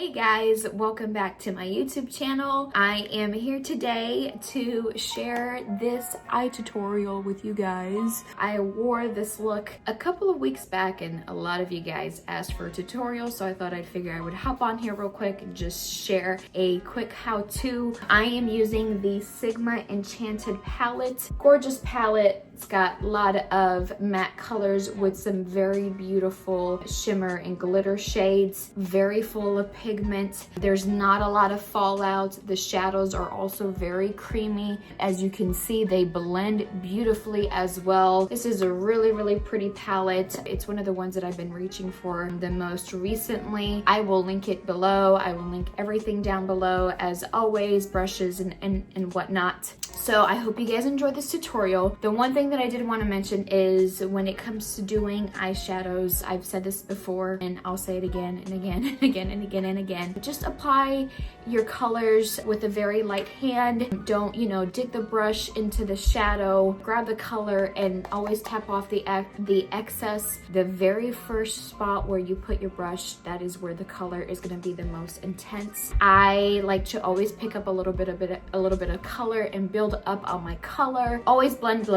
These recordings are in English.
Hey guys, welcome back to my YouTube channel. I am here today to share this eye tutorial with you guys. I wore this look a couple of weeks back and a lot of you guys asked for a tutorial, so I thought I'd figure I would hop on here real quick and just share a quick how-to. I am using the Sigma Enchanted palette. Gorgeous palette. It's got a lot of matte colors with some very beautiful shimmer and glitter shades. Very full of pigment. There's not a lot of fallout. The shadows are also very creamy. As you can see, they blend beautifully as well. This is a really pretty palette. It's one of the ones that I've been reaching for the most recently. I will link it below. I will link everything down below as always, brushes and whatnot. So I hope you guys enjoyed this tutorial. The one thing that I did want to mention is when it comes to doing eyeshadows, I've said this before and I'll say it again and again and again and again and again. Just apply your colors with a very light hand. Don't, dig the brush into the shadow, grab the color and always tap off the excess. The very first spot where you put your brush, that is where the color is going to be the most intense. I like to always pick up a little bit of color and build up on my color. Always blend,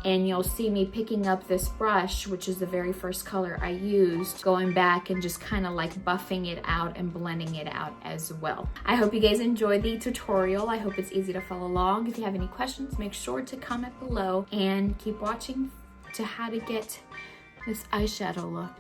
and you'll see me picking up this brush, which is the very first color I used, going back and just kind of like buffing it out and blending it out as well. I hope you guys enjoyed the tutorial. I hope it's easy to follow along. If you have any questions, make sure to comment below and keep watching to how to get this eyeshadow look.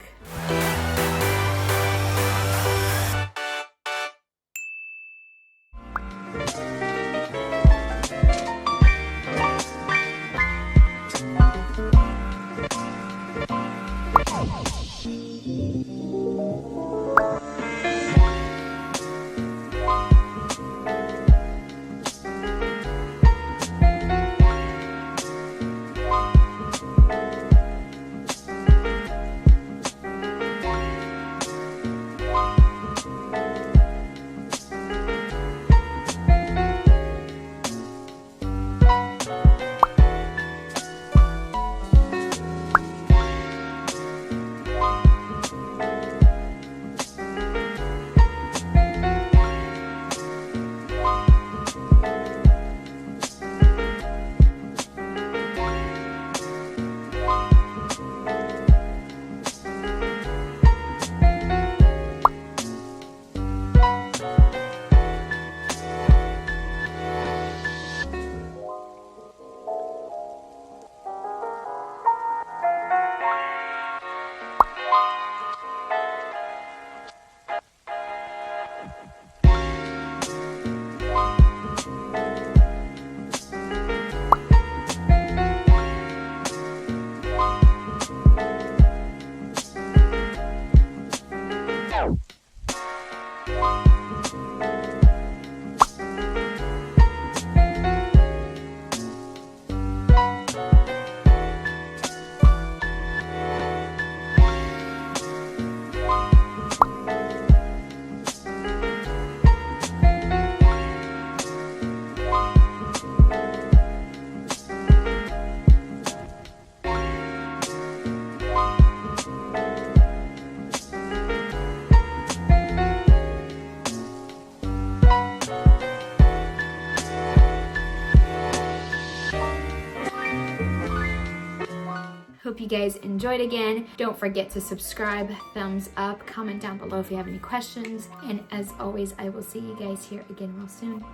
Hope you guys enjoyed again. Don't forget to subscribe, thumbs up, comment down below if you have any questions. And as always, I will see you guys here again real soon.